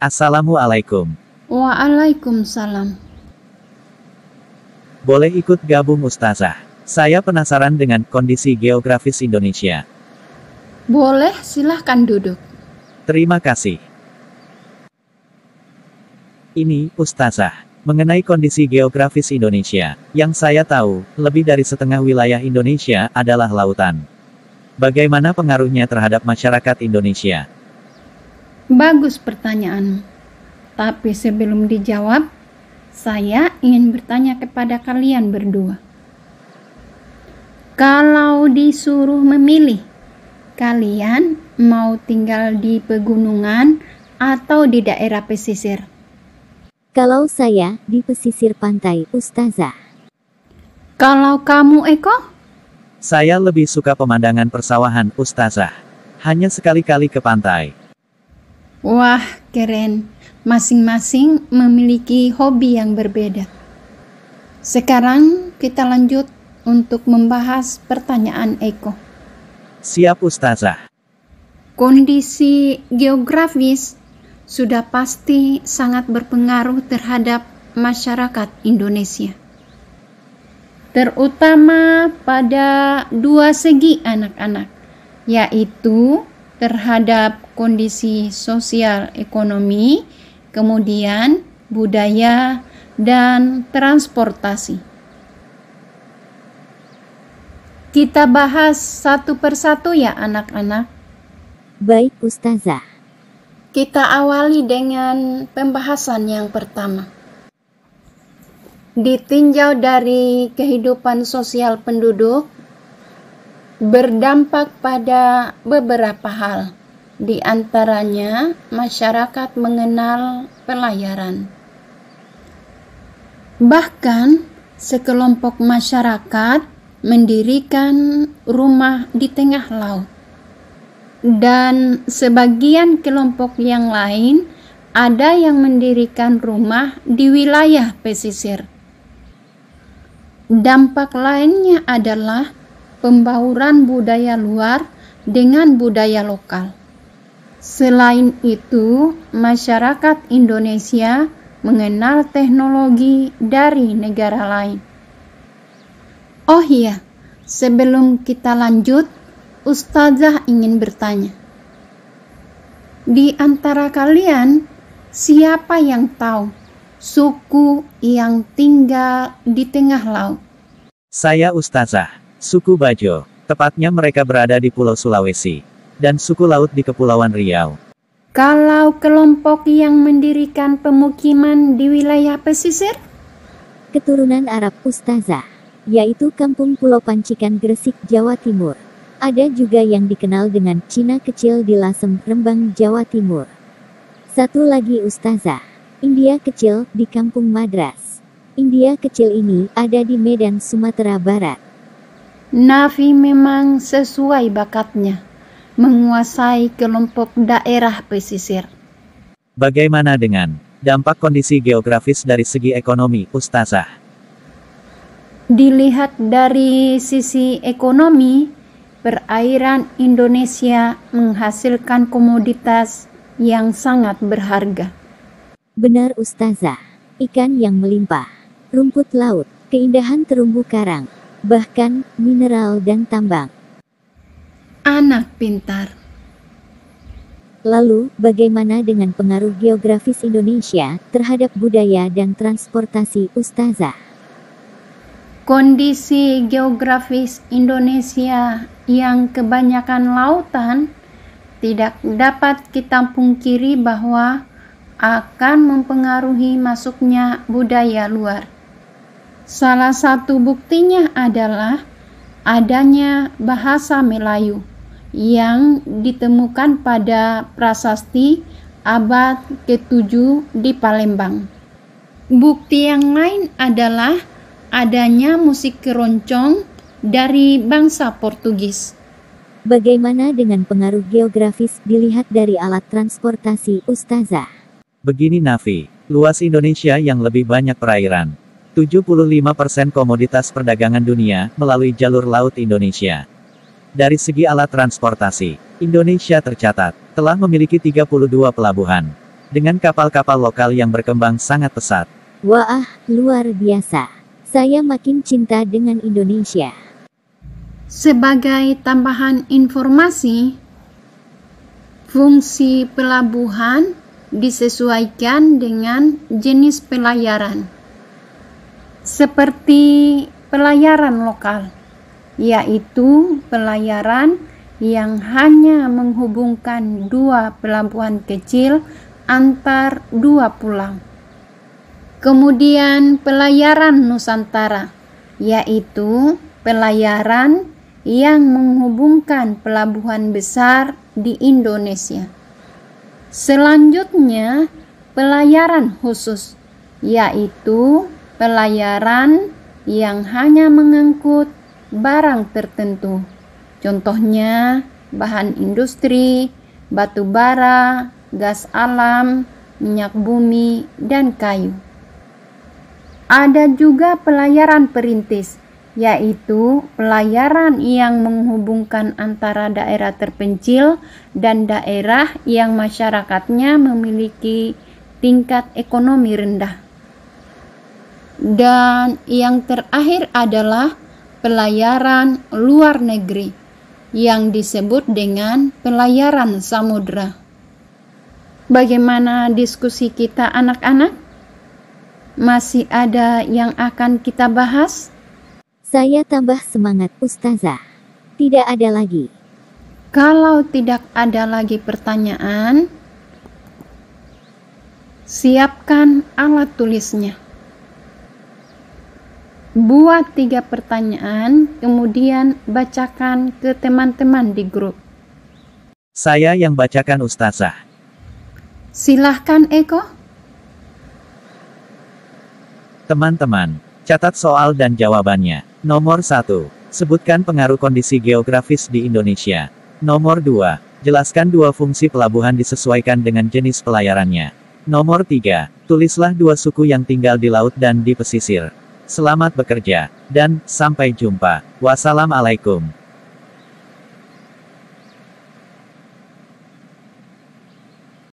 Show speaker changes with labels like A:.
A: Assalamualaikum.
B: Waalaikumsalam.
A: Boleh ikut gabung Ustazah? Saya penasaran dengan kondisi geografis Indonesia.
B: Boleh, silahkan duduk.
A: Terima kasih. Ini, Ustazah, mengenai kondisi geografis Indonesia. Yang saya tahu, lebih dari setengah wilayah Indonesia adalah lautan. Bagaimana pengaruhnya terhadap masyarakat Indonesia?
B: Bagus pertanyaanmu. Tapi sebelum dijawab, saya ingin bertanya kepada kalian berdua. Kalau disuruh memilih, kalian mau tinggal di pegunungan atau di daerah pesisir?
C: Kalau saya, di pesisir pantai, Ustazah.
B: Kalau kamu, Eko?
A: Saya lebih suka pemandangan persawahan, Ustazah. Hanya sekali-kali ke pantai.
B: Wah, keren. Masing-masing memiliki hobi yang berbeda. Sekarang kita lanjut untuk membahas pertanyaan Eko.
A: Siap, Ustazah.
B: Kondisi geografis sudah pasti sangat berpengaruh terhadap masyarakat Indonesia. Terutama pada dua segi anak-anak, yaitu terhadap kondisi sosial ekonomi, kemudian budaya, dan transportasi. Kita bahas satu persatu ya anak-anak.
C: Baik, Ustazah.
B: Kita awali dengan pembahasan yang pertama. Ditinjau dari kehidupan sosial penduduk, berdampak pada beberapa hal. Di antaranya, masyarakat mengenal pelayaran. Bahkan, sekelompok masyarakat mendirikan rumah di tengah laut. Dan sebagian kelompok yang lain ada yang mendirikan rumah di wilayah pesisir. Dampak lainnya adalah pembauran budaya luar dengan budaya lokal. Selain itu, masyarakat Indonesia mengenal teknologi dari negara lain. Oh iya, sebelum kita lanjut, Ustazah ingin bertanya. Di antara kalian, siapa yang tahu suku yang tinggal di tengah laut?
A: Saya, Ustazah. Suku Bajo. Tepatnya mereka berada di Pulau Sulawesi. Dan suku laut di Kepulauan Riau.
B: Kalau kelompok yang mendirikan pemukiman di wilayah pesisir?
C: Keturunan Arab, Ustazah. Yaitu Kampung Pulau Pancikan, Gresik, Jawa Timur. Ada juga yang dikenal dengan Cina Kecil di Lasem, Rembang, Jawa Timur. Satu lagi, Ustazah. India Kecil di Kampung Madras. India Kecil ini ada di Medan, Sumatera Barat.
B: Nafi memang sesuai bakatnya, menguasai kelompok daerah pesisir.
A: Bagaimana dengan dampak kondisi geografis dari segi ekonomi, Ustazah?
B: Dilihat dari sisi ekonomi, perairan Indonesia menghasilkan komoditas yang sangat berharga.
C: Benar, Ustazah. Ikan yang melimpah, rumput laut, keindahan terumbu karang, bahkan mineral dan tambang.
B: Anak pintar.
C: Lalu, bagaimana dengan pengaruh geografis Indonesia terhadap budaya dan transportasi, Ustazah?
B: Kondisi geografis Indonesia yang kebanyakan lautan tidak dapat kita pungkiri bahwa akan mempengaruhi masuknya budaya luar. Salah satu buktinya adalah adanya bahasa Melayu yang ditemukan pada prasasti abad ke-7 di Palembang. Bukti yang lain adalah adanya musik keroncong dari bangsa Portugis.
C: Bagaimana dengan pengaruh geografis dilihat dari alat transportasi, Ustazah?
A: Begini Nafi, luas Indonesia yang lebih banyak perairan. 75% komoditas perdagangan dunia melalui jalur laut Indonesia. Dari segi alat transportasi, Indonesia tercatat telah memiliki 32 pelabuhan. dengan kapal-kapal lokal yang berkembang sangat pesat.
C: Wah, luar biasa. Saya makin cinta dengan Indonesia.
B: Sebagai tambahan informasi, fungsi pelabuhan disesuaikan dengan jenis pelayaran. Seperti pelayaran lokal, yaitu pelayaran yang hanya menghubungkan dua pelabuhan kecil antar dua pulau. Kemudian pelayaran Nusantara, yaitu pelayaran yang menghubungkan pelabuhan besar di Indonesia. Selanjutnya, pelayaran khusus, yaitu pelayaran yang hanya mengangkut barang tertentu. Contohnya, bahan industri, batu bara, gas alam, minyak bumi, dan kayu. Ada juga pelayaran perintis, yaitu pelayaran yang menghubungkan antara daerah terpencil dan daerah yang masyarakatnya memiliki tingkat ekonomi rendah. Dan yang terakhir adalah pelayaran luar negeri, yang disebut dengan pelayaran samudra. Bagaimana diskusi kita, anak-anak? Masih ada yang akan kita bahas?
C: Saya tambah semangat, Ustazah. Tidak ada lagi.
B: Kalau tidak ada lagi pertanyaan, siapkan alat tulisnya. Buat 3 pertanyaan, kemudian bacakan ke teman-teman di grup.
A: Saya yang bacakan, Ustazah.
B: Silahkan, Eko.
A: Teman-teman, catat soal dan jawabannya. Nomor 1. Sebutkan pengaruh kondisi geografis di Indonesia. Nomor 2. Jelaskan 2 fungsi pelabuhan disesuaikan dengan jenis pelayarannya. Nomor 3. Tulislah 2 suku yang tinggal di laut dan di pesisir. Selamat bekerja, dan sampai jumpa. Wassalamualaikum.